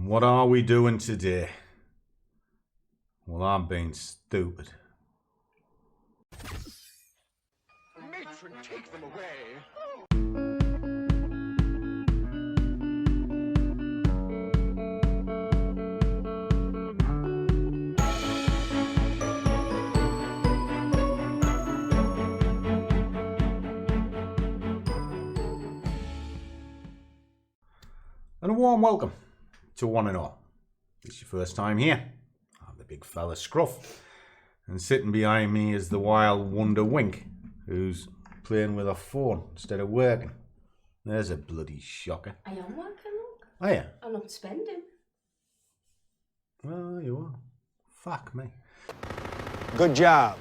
And what are we doing today? Well, I'm being stupid. Matron, take them away. And a warm welcome to one and all. If it's your first time here, I'm the big fella Scruff, and sitting behind me is the wild wonder Wink, who's playing with her phone instead of working. There's a bloody shocker. I am working, look. Oh yeah? I'm not spending. Well, you are. Fuck me. Good job.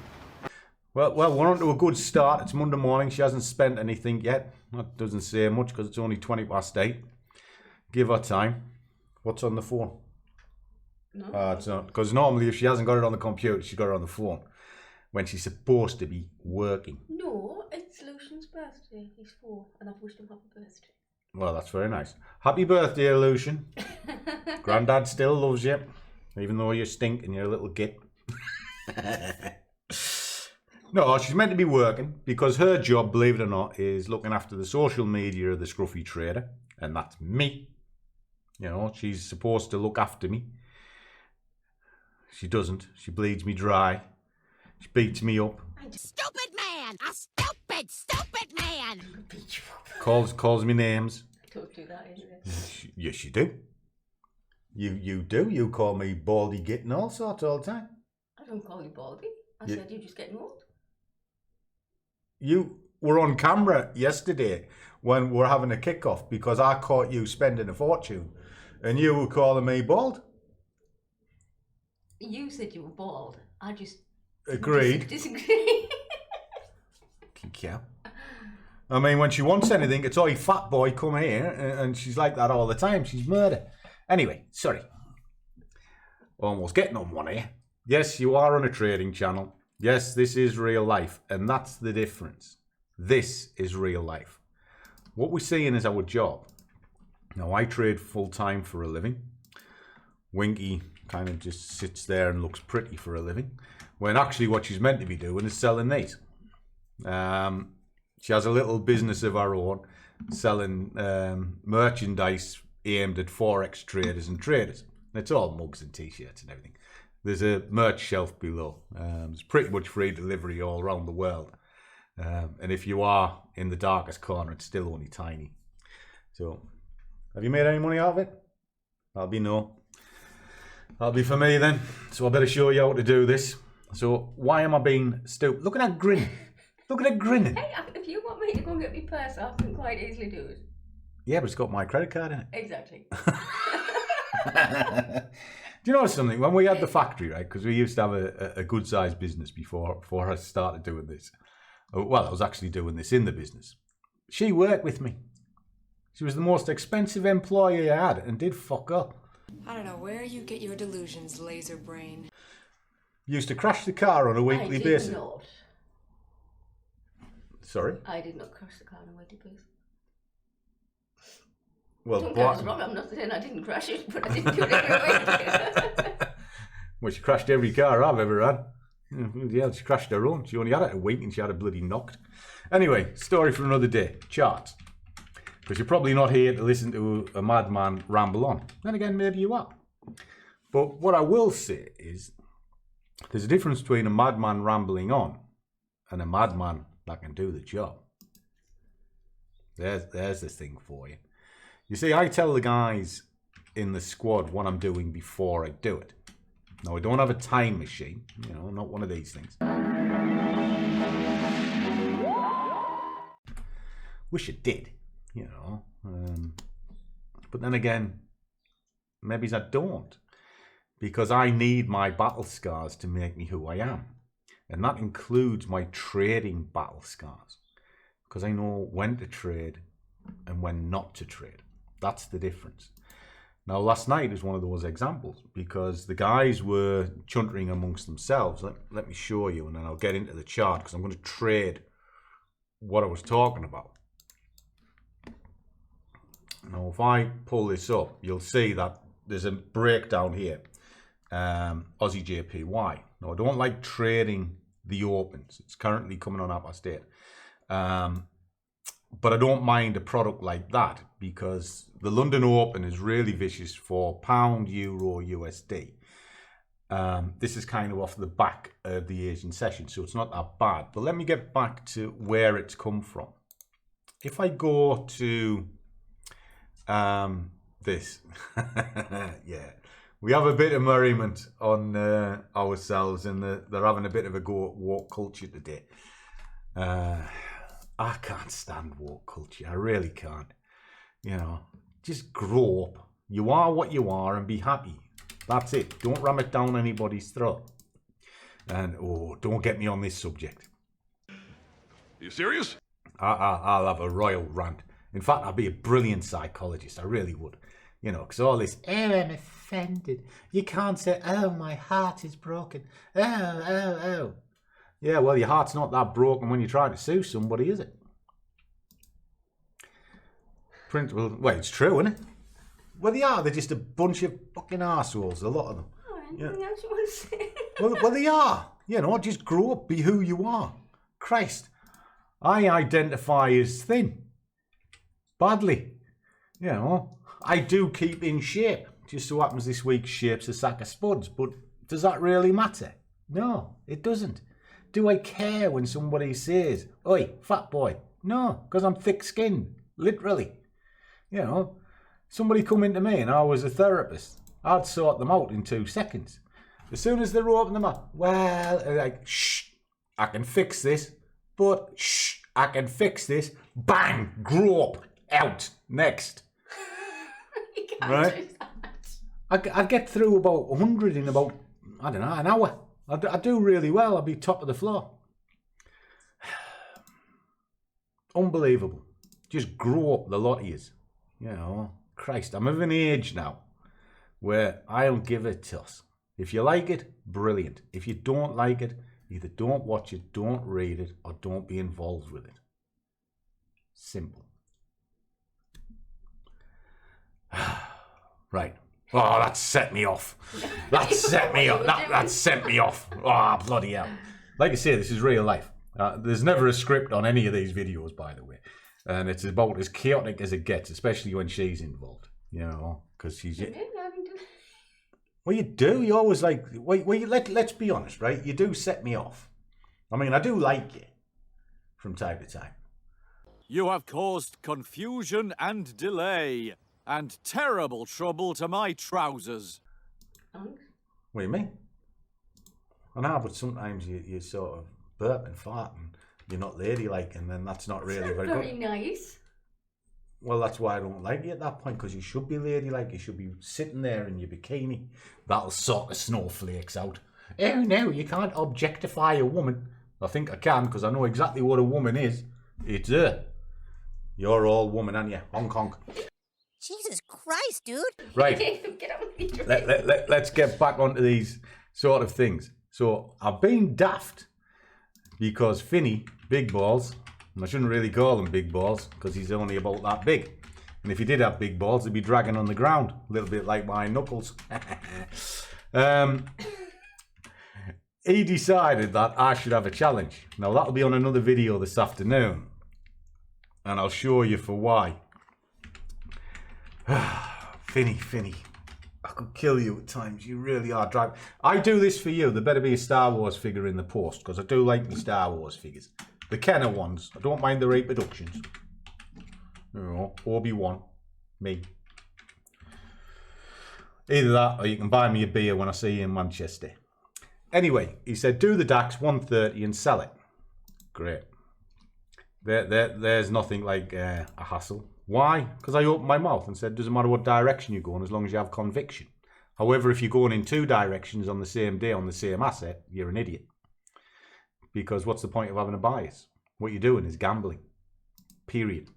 Well, we're on to a good start. It's Monday morning. She hasn't spent anything yet. That doesn't say much because it's only 8:20. Give her time. What's on the phone? No. It's not. Because normally if she hasn't got it on the computer, she's got it on the phone. When she's supposed to be working. No, it's Lucian's birthday. He's 4 and I've wished him happy birthday. Well, that's very nice. Happy birthday, Lucian. Grandad still loves you. Even though you stink and you're a little git. No, she's meant to be working because her job, believe it or not, is looking after the social media of the Scruffy Trader. And that's me. You know, she's supposed to look after me. She doesn't. She bleeds me dry. She beats me up. Stupid man! A stupid man! Calls me names. I don't do that anyway. Yes, you do. You do. You call me baldy git and all sorts all the time. I don't call you Baldy. I Yeah. said you're just getting old. You were on camera yesterday when we're having a kickoff because I caught you spending a fortune and you were calling me bald. You said you were bald. I just Agreed. disagree. Yeah. I mean, when she wants anything, it's, "Oi, fat boy, come here," and she's like that all the time. She's murder. Anyway, sorry. Almost getting on one here. Yes, you are on a trading channel. Yes, this is real life, and that's the difference. This is real life. What we're seeing is our job. Now, I trade full-time for a living. Winky kind of just sits there and looks pretty for a living, when actually what she's meant to be doing is selling these. She has a little business of her own, selling merchandise aimed at Forex traders and traders. It's all mugs and t-shirts and everything. There's a merch shelf below. It's pretty much free delivery all around the world. And if you are in the darkest corner, it's still only tiny. So, have you made any money out of it? That'll be no. That'll be for me then. So I better show you how to do this. So why am I being stupid? Look at that grin. Look at that grin. Hey, if you want me to go and get my purse, I can quite easily do it. Yeah, but it's got my credit card in it. Exactly. Do you know something? When we had the factory, right? Because we used to have a good sized business before I started doing this. Well, I was actually doing this in the business. She worked with me. She was the most expensive employee I had and did fuck up. I don't know where you get your delusions, laser brain. Used to crash the car on a weekly basis. I did not. Sorry? I did not crash the car on a weekly basis. Well, Don't get us wrong, I'm not saying I didn't crash it, but I didn't do it every week. Well, she crashed every car I've ever had. Yeah, she crashed her own. She only had it a week and she had it bloody knocked. Anyway, story for another day. Charts. Because you're probably not here to listen to a madman ramble on. Then again, maybe you are. But what I will say is there's a difference between a madman rambling on and a madman that can do the job. There's this thing for you. You see, I tell the guys in the squad what I'm doing before I do it. Now, I don't have a time machine, you know, not one of these things. Wish it did, you know. But then again, maybe I don't. Because I need my battle scars to make me who I am. And that includes my trading battle scars. Because I know when to trade and when not to trade. That's the difference. Now, last night is one of those examples because the guys were chuntering amongst themselves. Let me show you, and then I'll get into the chart because I'm going to trade what I was talking about. Now, if I pull this up, you'll see that there's a breakdown here. Aussie JPY. Now, I don't like trading the opens. It's currently coming on up our state. But I don't mind a product like that because the London Open is really vicious for pound, euro, USD. This is kind of off the back of the Asian session, so it's not that bad. But let me get back to where it's come from. If I go to this, yeah, we have a bit of merriment on ourselves, and they're having a bit of a go at woke culture today. I can't stand woke culture. I really can't. You know, just grow up. You are what you are and be happy. That's it. Don't ram it down anybody's throat. And, oh, don't get me on this subject. Are you serious? I'll have a royal rant. In fact, I'd be a brilliant psychologist. I really would. You know, because all this, oh, I'm offended. You can't say, oh, my heart is broken. Oh. Yeah, well, your heart's not that broken when you're trying to sue somebody, is it? Well, it's true, isn't it? Well, they are. They're just a bunch of fucking arseholes, a lot of them. Oh, anything else you want to say? Well, they are. You know, just grow up, be who you are. Christ. I identify as thin. Badly. You know, I do keep in shape. Just so happens this week's shape's a sack of spuds. But does that really matter? No, it doesn't. Do I care when somebody says, oi, fat boy? No, because I'm thick-skinned. Literally. You know, somebody come into me and I was a therapist. I'd sort them out in 2 seconds. As soon as they're open them up, well, like, shh, I can fix this. But, shh, I can fix this. Bang, grow up, out, next. You can't Right? do that. I get through about 100 in about, I don't know, an hour. I do really well. I'll be top of the floor. Unbelievable. Just grow up, the lot of yous. You know, Christ, I'm of an age now where I don't give a toss. If you like it, brilliant. If you don't like it, either don't watch it, don't read it, or don't be involved with it. Simple. Right. Oh, that set me off. That set me off. That sent me off. Oh, bloody hell. Like I say, this is real life. There's never a script on any of these videos, by the way. And it's about as chaotic as it gets, especially when she's involved. You know, because she's... Well, you do. You always like... Let's be honest, right? You do set me off. I mean, I do like you from time to time. You have caused confusion and delay, and terrible trouble to my trousers. What do you mean? I know, but sometimes you sort of burp and fart and you're not ladylike, and then that's not really very Very good. nice. Well, that's why I don't like you at that point, because you should be ladylike. You should be sitting there in your bikini. That'll sort the snowflakes out. Oh no, you can't objectify a woman. I think I can, because I know exactly what a woman is. It's her. You're all woman, aren't you? Honk honk. Jesus Christ, dude. Right. Get on with your Let's get back onto these sort of things. So I've been daft because Finny, big balls, and I shouldn't really call him big balls because he's only about that big. And if he did have big balls, he'd be dragging on the ground, a little bit like my knuckles. He decided that I should have a challenge. Now that'll be on another video this afternoon, and I'll show you for why. Finny, I could kill you at times. You really are driving. I do this for you. There better be a Star Wars figure in the post, because I do like my Star Wars figures. The Kenner ones. I don't mind the reproductions. You know, Obi-Wan, me. Either that, or you can buy me a beer when I see you in Manchester. Anyway, he said, do the DAX 130 and sell it. Great. There's nothing like a hassle. Why? Because I opened my mouth and said, doesn't matter what direction you're going as long as you have conviction. However, if you're going in 2 directions on the same day on the same asset, you're an idiot. Because what's the point of having a bias? What you're doing is gambling. Period.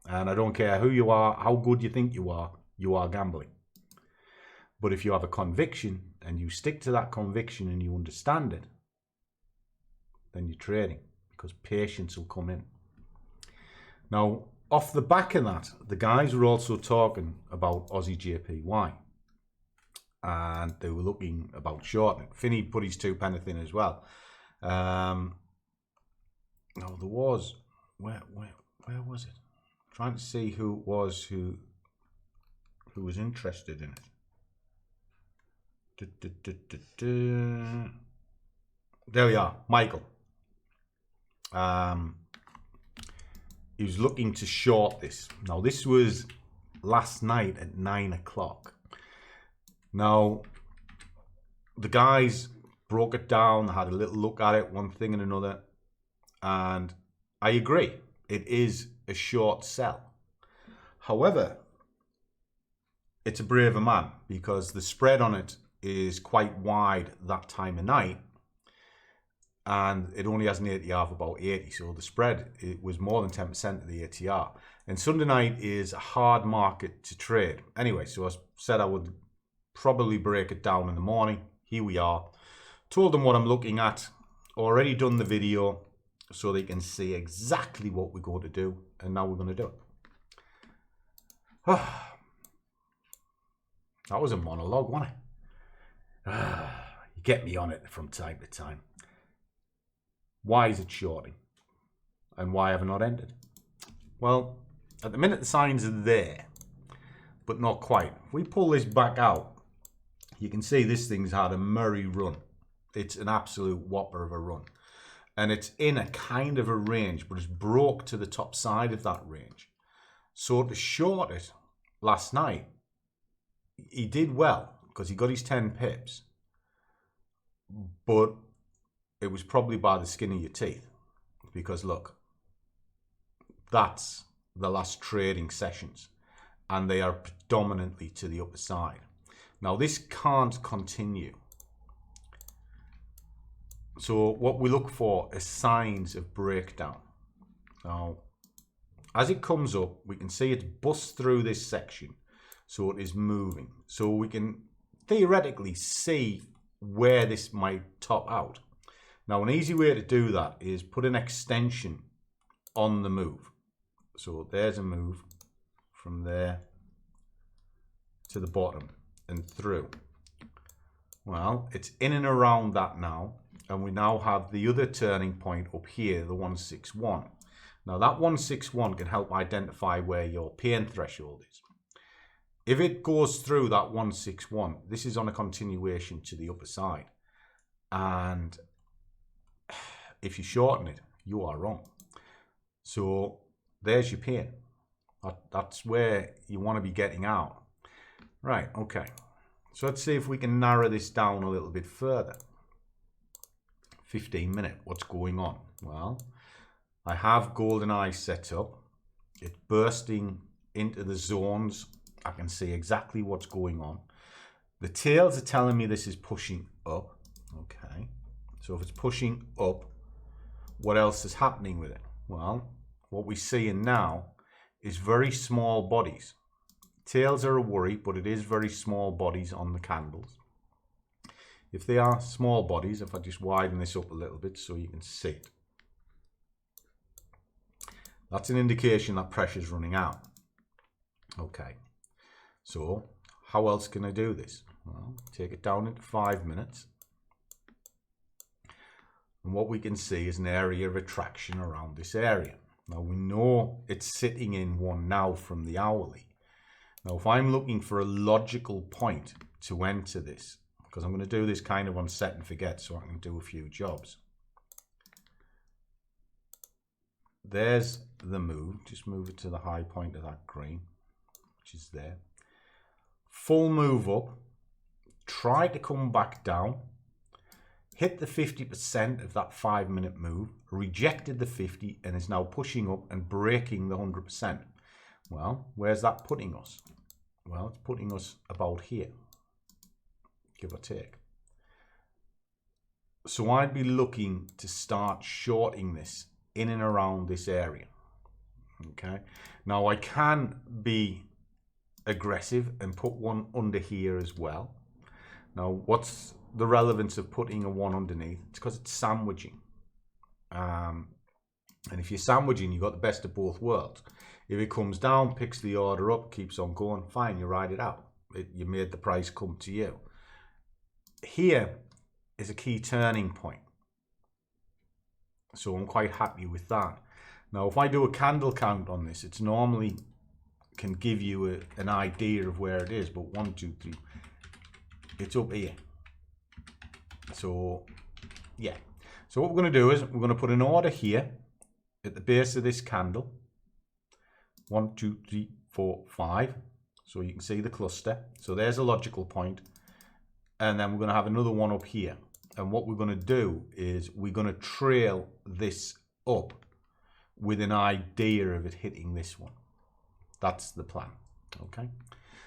And I don't care who you are, how good you think you are gambling. But if you have a conviction and you stick to that conviction and you understand it, then you're trading, because patience will come in. Now, off the back of that, the guys were also talking about Aussie JPY. and they were looking about shorting. Finney put his 2 penneth in as well. No, there was, where was it? I'm trying to see who it was who was interested in it. There we are, Michael. He was looking to short this. Now, this was last night at 9 o'clock. Now, the guys broke it down, had a little look at it, one thing and another, and I agree, it is a short sell. However, it's a braver man because the spread on it is quite wide that time of night, and it only has an ATR of about 80, so the spread, it was more than 10% of the ATR. And Sunday night is a hard market to trade. Anyway, so I said I would probably break it down in the morning. Here we are. Told them what I'm looking at. Already done the video so they can see exactly what we're going to do, and now we're going to do it. That was a monologue, wasn't it? You get me on it from time to time. Why is it shorting? And why have I not ended? Well, at the minute the signs are there, but not quite. If we pull this back out, you can see this thing's had a merry run. It's an absolute whopper of a run. And it's in a kind of a range, but it's broke to the top side of that range. So to short it last night, he did well because he got his 10 pips. But it was probably by the skin of your teeth, because look, that's the last trading sessions and they are predominantly to the upper side. Now this can't continue. So what we look for is signs of breakdown. Now, as it comes up, we can see it bust through this section. So it is moving. So we can theoretically see where this might top out. Now, an easy way to do that is put an extension on the move. So there's a move from there to the bottom and through. Well, it's in and around that now. And we now have the other turning point up here, the 161. Now, that 161 can help identify where your pain threshold is. If it goes through that 161, this is on a continuation to the upper side. And if you shorten it, you are wrong. So there's your pain. That's where you want to be getting out. Right, okay. So let's see if we can narrow this down a little bit further. 15 minute, what's going on? Well, I have GoldenEye set up. It's bursting into the zones. I can see exactly what's going on. The tails are telling me this is pushing up. Okay, so if it's pushing up, what else is happening with it? Well, what we're seeing now is very small bodies. Tails are a worry, but it is very small bodies on the candles. If they are small bodies, if I just widen this up a little bit so you can see it, that's an indication that pressure is running out. Okay, so how else can I do this? Well, take it down into 5 minutes. And what we can see is an area of attraction around this area. Now we know it's sitting in one now from the hourly. Now if I'm looking for a logical point to enter this, because I'm going to do this kind of on set and forget so I can do a few jobs. There's the move. Just move it to the high point of that green, which is there. Full move up. Try to come back down. Hit the 50% of that 5 minute move. Rejected the 50 and is now pushing up and breaking the 100%. Well, where's that putting us? Well, it's putting us about here, give or take. So I'd be looking to start shorting this in and around this area. Okay. Now I can be aggressive and put one under here as well. Now what's the relevance of putting a one underneath? It's because it's sandwiching. And if you're sandwiching, you've got the best of both worlds. If it comes down, picks the order up, keeps on going, fine, you ride it out. You made the price come to you. here is a key turning point. So I'm quite happy with that. Now, if I do a candle count on this, it's normally can give you an idea of where it is, but 1, 2, 3, it's up here. So yeah, so what we're going to do is we're going to put an order here at the base of this candle. 1, 2, 3, 4, 5. So you can see the cluster. So there's a logical point. And then we're going to have another one up here. And what we're going to do is we're going to trail this up with an idea of it hitting this one. That's the plan. Okay.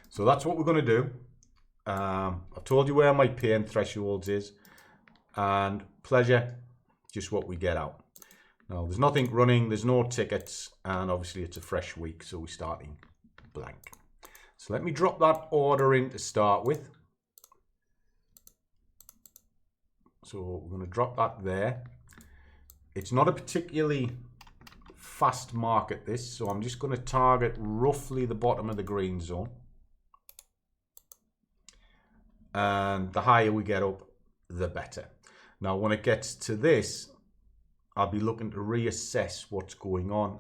So that's what we're going to do. I've told you where my pain thresholds is. And pleasure, just what we get out. Now, there's nothing running, there's no tickets, and obviously it's a fresh week, so we're starting blank. So let me drop that order in to start with. So we're going to drop that there. It's not a particularly fast market, this, so I'm just going to target roughly the bottom of the green zone. And the higher we get up, the better. Now, when it gets to this, I'll be looking to reassess what's going on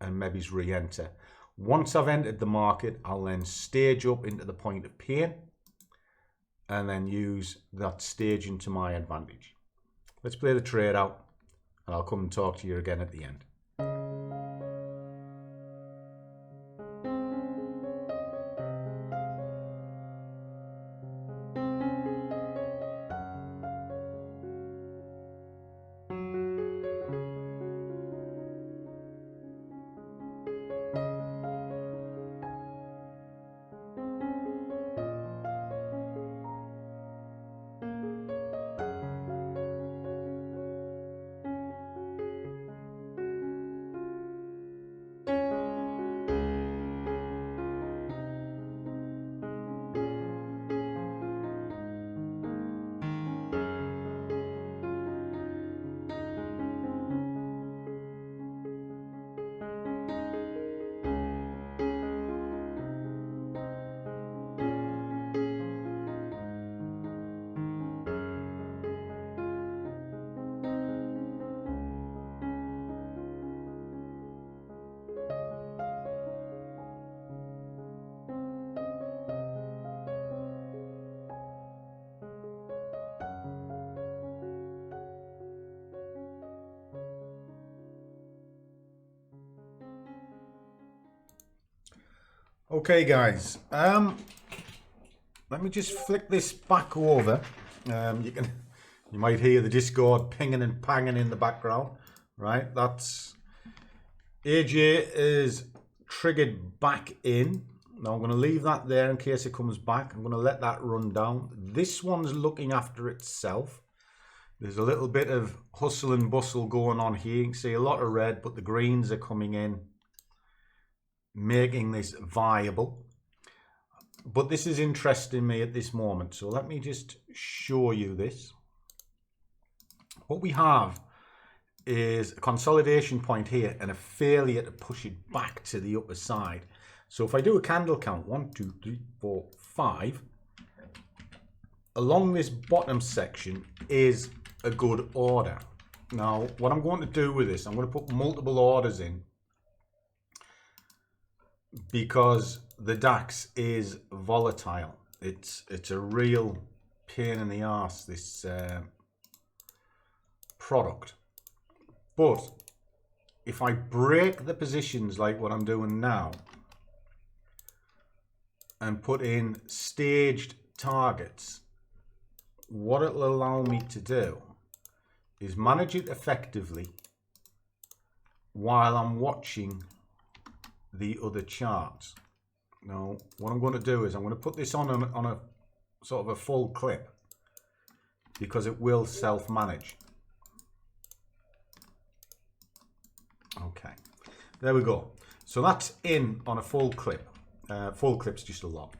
and maybe re-enter. Once I've entered the market, I'll then stage up into the point of pain and then use that staging to my advantage. Let's play the trade out and I'll come and talk to you again at the end. Okay, guys. Let me just flick this back over. You might hear the Discord pinging and panging in the background, right? That's AJ is triggered back in. Now I'm going to leave that there in case it comes back. I'm going to let that run down. This one's looking after itself. There's a little bit of hustle and bustle going on here. You can see a lot of red, but the greens are coming in, making this viable. But this is interesting me at this moment, so let me just show you this. What we have is a consolidation point here and a failure to push it back to the upper side. So if I do a candle count, 1, 2, 3, 4, 5, along this bottom section is a good order. Now what I'm going to do with this, I'm going to put multiple orders in, because the DAX is volatile. It's a real pain in the arse, this product. But if I break the positions like what I'm doing now and put in staged targets, what it'll allow me to do is manage it effectively while I'm watching the other charts. Now what I'm going to do is I'm going to put this on a sort of a full clip, because it will self-manage. Okay, there we go. So that's in on a full clip. Full clip's just a lot.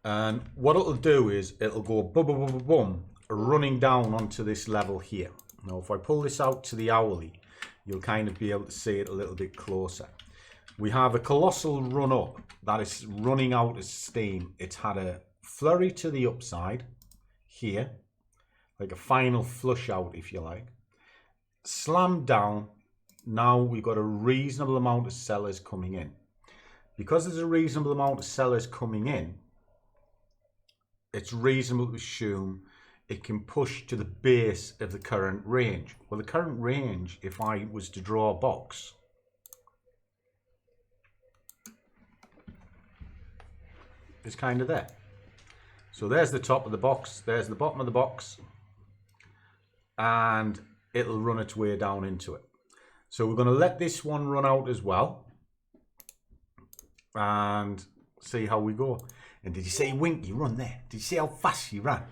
And what it'll do is it'll go boom, boom, boom, boom, running down onto this level here. Now if I pull this out to the hourly, you'll kind of be able to see it a little bit closer. We have a colossal run up that is running out of steam. It's had a flurry to the upside here, like a final flush out, if you like. Slammed down. Now we've got a reasonable amount of sellers coming in. Because there's a reasonable amount of sellers coming in, it's reasonable to assume it can push to the base of the current range. Well, the current range, if I was to draw a box, is kind of there. So there's the top of the box, there's the bottom of the box, and it'll run its way down into it. So we're going to let this one run out as well and see how we go. And did you see Winky run there? Did you see how fast she ran?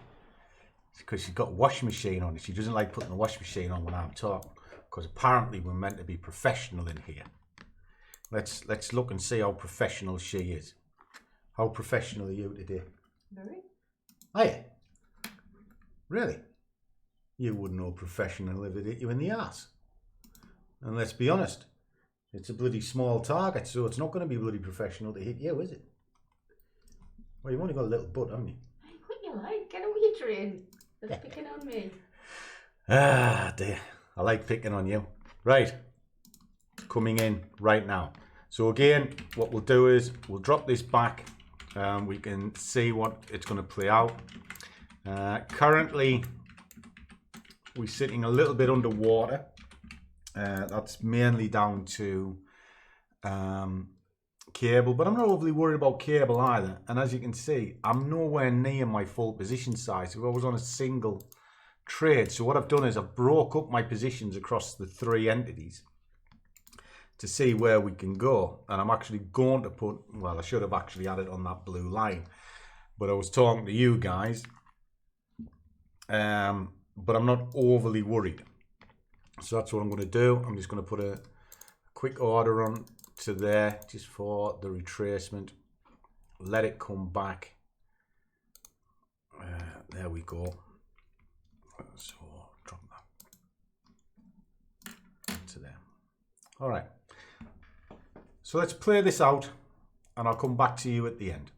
It's because she's got a washing machine on. She doesn't like putting the washing machine on when I'm talking, because apparently we're meant to be professional in here. Let's look and see how professional she is. How professional are you today? Very. Are you? Really? You wouldn't know professional if it hit you in the arse. And let's be honest, it's a bloody small target, so it's not going to be bloody professional to hit you, is it? Well, you've only got a little butt, haven't you? Hey, what you like? Get away, train. That's picking on me. Ah, dear. I like picking on you. Right. Coming in right now. So again, what we'll do is we'll drop this back. We can see what it's going to play out. Currently, we're sitting a little bit underwater. That's mainly down to cable, but I'm not overly worried about cable either. And as you can see, I'm nowhere near my full position size. If I was on a single trade, so what I've done is I've broke up my positions across the three entities to see where we can go. And I'm actually going to put, well, I should have actually had it on that blue line, but I was talking to you guys, but I'm not overly worried. So that's what I'm going to do. I'm just going to put a quick order on to there just for the retracement. Let it come back. There we go. So drop that to there. All right. So let's play this out and I'll come back to you at the end.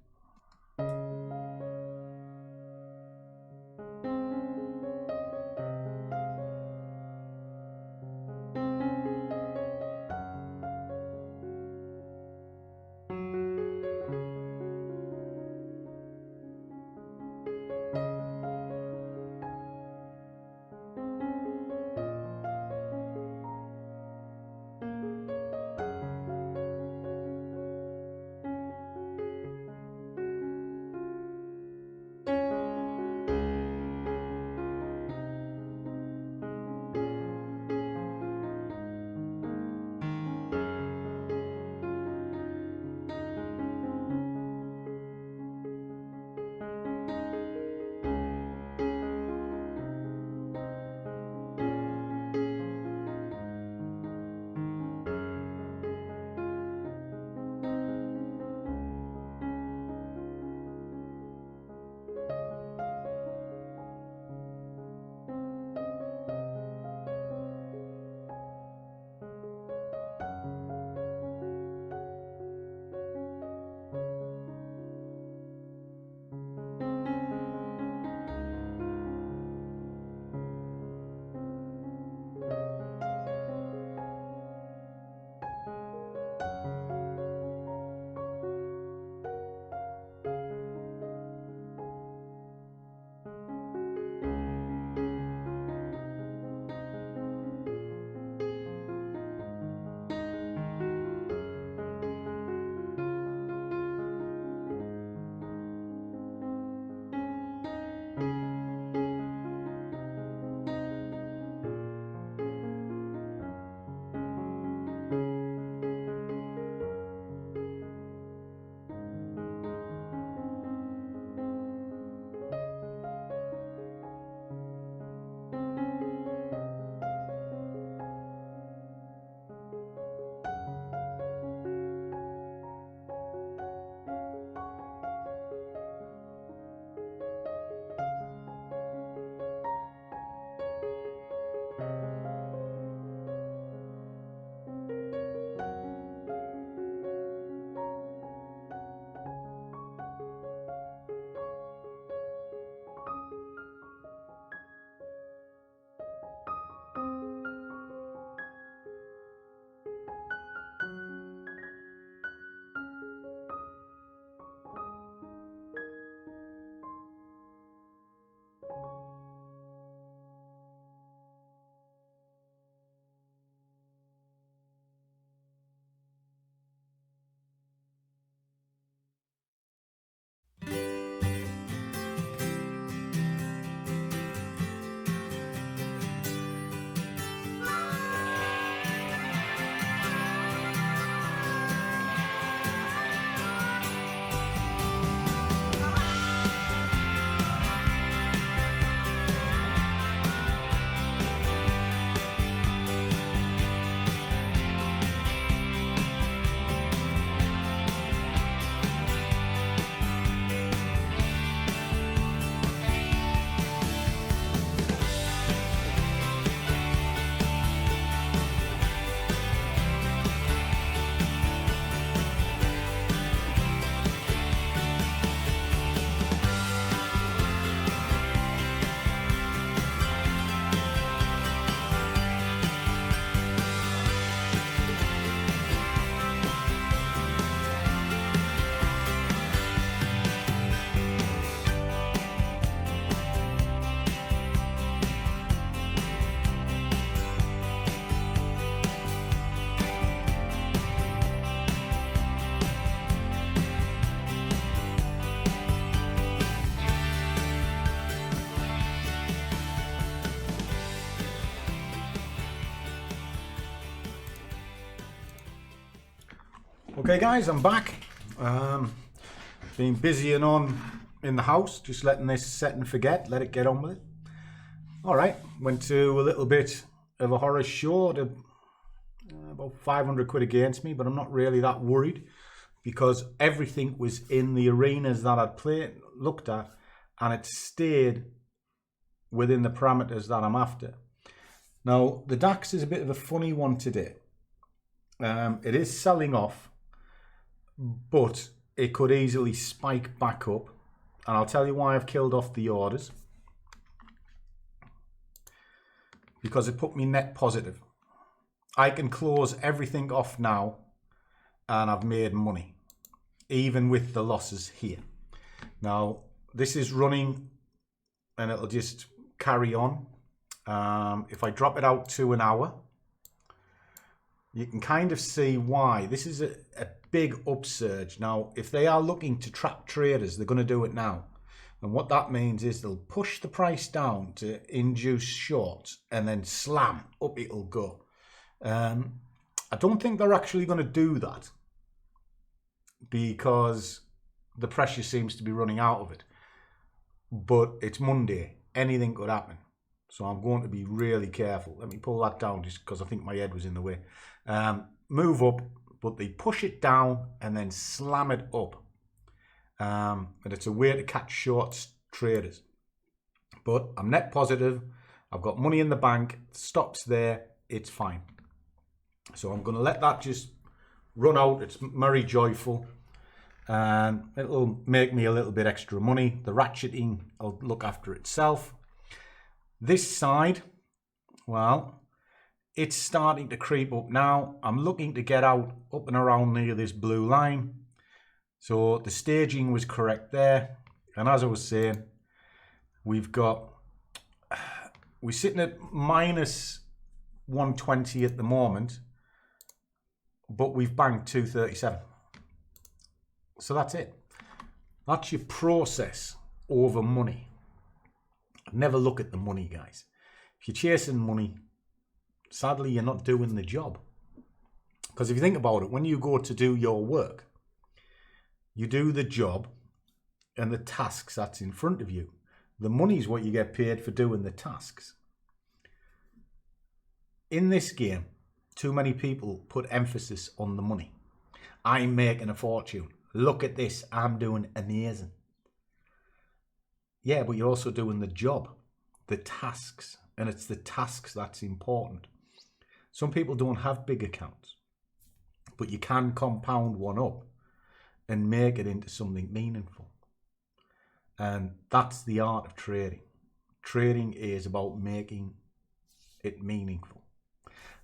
Okay guys, I'm back. Been busy and on in the house, just letting this set and forget, let it get on with it. Alright, went to a little bit of a horror show, about 500 quid against me, but I'm not really that worried because everything was in the arenas that I'd looked at, and it stayed within the parameters that I'm after. Now, the DAX is a bit of a funny one today. It is selling off, but it could easily spike back up. And I'll tell you why I've killed off the orders. Because it put me net positive. I can close everything off now and I've made money, even with the losses here. Now, this is running and it'll just carry on. If I drop it out to an hour, you can kind of see why. This is a big upsurge. Now, if they are looking to trap traders, they're going to do it now. And what that means is they'll push the price down to induce shorts and then slam, up it'll go. I don't think they're actually going to do that because the pressure seems to be running out of it. But it's Monday. Anything could happen. So I'm going to be really careful. Let me pull that down just because I think my head was in the way. Move up, but they push it down and then slam it up. And it's a way to catch short traders. But I'm net positive. I've got money in the bank. Stops there. It's fine. So I'm going to let that just run out. It's merry joyful. And it'll make me a little bit extra money. The ratcheting will look after itself. This side, well, it's starting to creep up now. I'm looking to get out up and around near this blue line. So the staging was correct there. And as I was saying, we're sitting at minus 120 at the moment, but we've banked 237. So that's it. That's your process over money. Never look at the money, guys. If you're chasing money, sadly, you're not doing the job. Because if you think about it, when you go to do your work, you do the job and the tasks that's in front of you. The money is what you get paid for doing the tasks. In this game, too many people put emphasis on the money. I'm making a fortune. Look at this. I'm doing amazing. Yeah, but you're also doing the job, the tasks, and it's the tasks that's important. Some people don't have big accounts, but you can compound one up and make it into something meaningful. And that's the art of trading. Trading is about making it meaningful.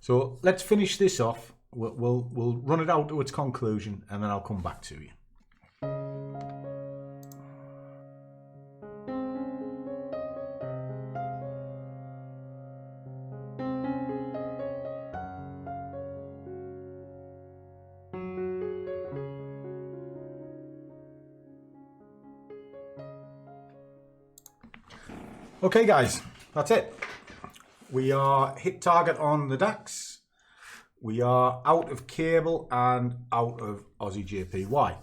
So let's finish this off. We'll run it out to its conclusion and then I'll come back to you. Okay guys, that's it. We are hit target on the DAX. We are out of cable and out of Aussie JPY.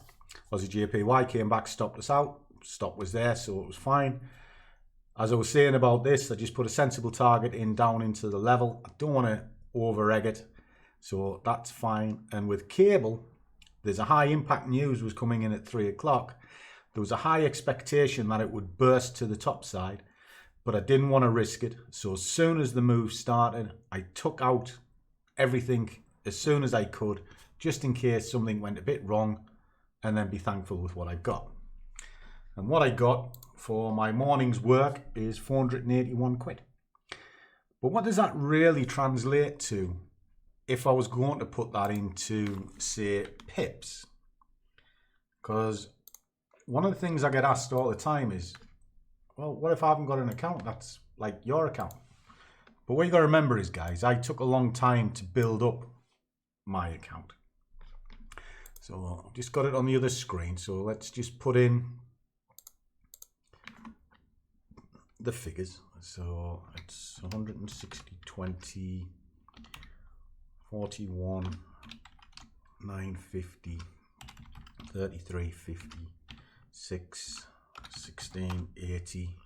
Aussie JPY came back, stopped us out. Stop was there, so it was fine. As I was saying about this, I just put a sensible target in down into the level. I don't want to over egg it, so that's fine. And with cable, there's a high impact news was coming in at 3 o'clock. There was a high expectation that it would burst to the top side, but I didn't want to risk it. So as soon as the move started, I took out everything as soon as I could, just in case something went a bit wrong, and then be thankful with what I got. And what I got for my morning's work is 481 quid. But what does that really translate to if I was going to put that into, say, PIPS? Because one of the things I get asked all the time is, well, what if I haven't got an account that's like your account? But what you got to remember is, guys, I took a long time to build up my account. So I've just got it on the other screen. So let's just put in the figures. So it's 160, 20, 41, 950, 3350, 6, 16, 80,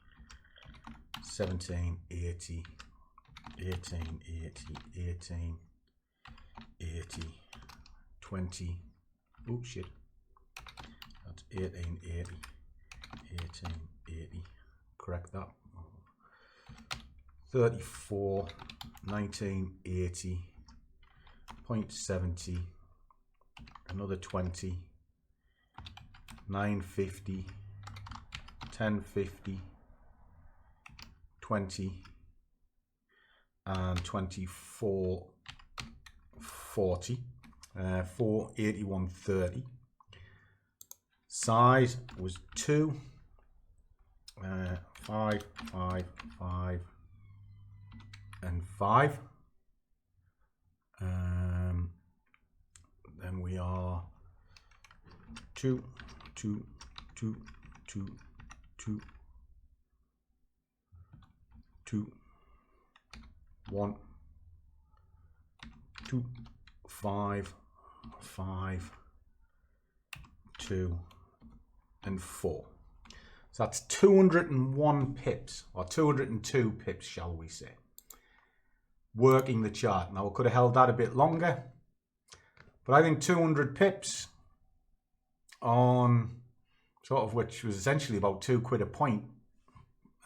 17, 80, 18, 80, 18, 80, 20. Oh shit. That's 18, 80, 18, 80. Correct that. 34, 1980, 0.70, another 20, 950, 1050, 20, and 24, 40, 481.30. Size was 2, 5, 5, 5, and 5. Then we are 2, 2, 2, 2, 2, 2, 1, 2, 5, 5, 2, and 4. So that's 201 pips, or 202 pips, shall we say, working the chart. Now, I could have held that a bit longer, but I think 200 pips on sort of, which was essentially about £2 a point,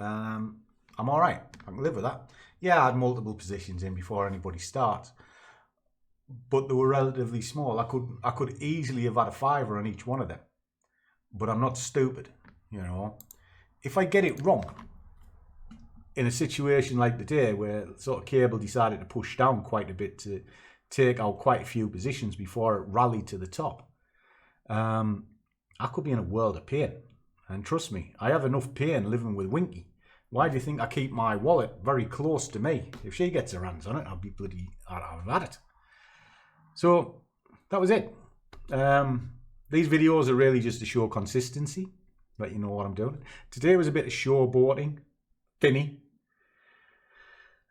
I'm all right. I can live with that. Yeah, I had multiple positions in before anybody starts, but they were relatively small. I could easily have had a fiver on each one of them, but I'm not stupid, you know. If I get it wrong in a situation like today where sort of cable decided to push down quite a bit to take out quite a few positions before it rallied to the top, I could be in a world of pain. And trust me, I have enough pain living with Winky. Why do you think I keep my wallet very close to me? If she gets her hands on it, I'll be bloody, I'll have it. So that was it. These videos are really just to show consistency, let you know what I'm doing. Today was a bit of showboating, Finny.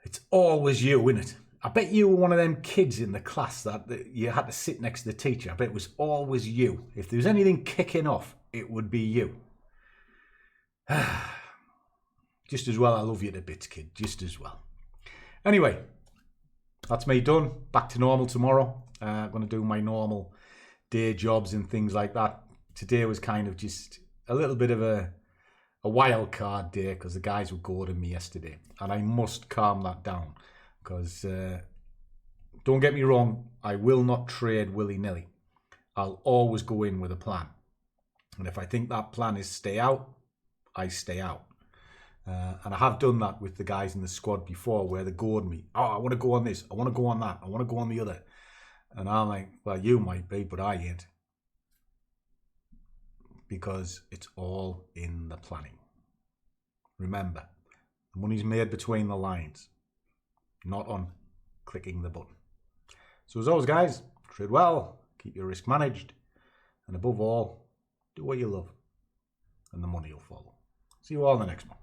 It's always you, isn't it? I bet you were one of them kids in the class that you had to sit next to the teacher. I bet it was always you. If there was anything kicking off, it would be you. Just as well, I love you to bits, kid. Just as well. Anyway, that's me done. Back to normal tomorrow. I'm going to do my normal day jobs and things like that. Today was kind of just a little bit of a wild card day because the guys were goading me yesterday. And I must calm that down because, don't get me wrong, I will not trade willy-nilly. I'll always go in with a plan. And if I think that plan is stay out, I stay out. And I have done that with the guys in the squad before where they goad me. Oh, I want to go on this. I want to go on that. I want to go on the other. And I'm like, well, you might be, but I ain't. Because it's all in the planning. Remember, the money's made between the lines, not on clicking the button. So as always, guys, trade well, keep your risk managed, and above all, do what you love, and the money will follow. See you all in the next one.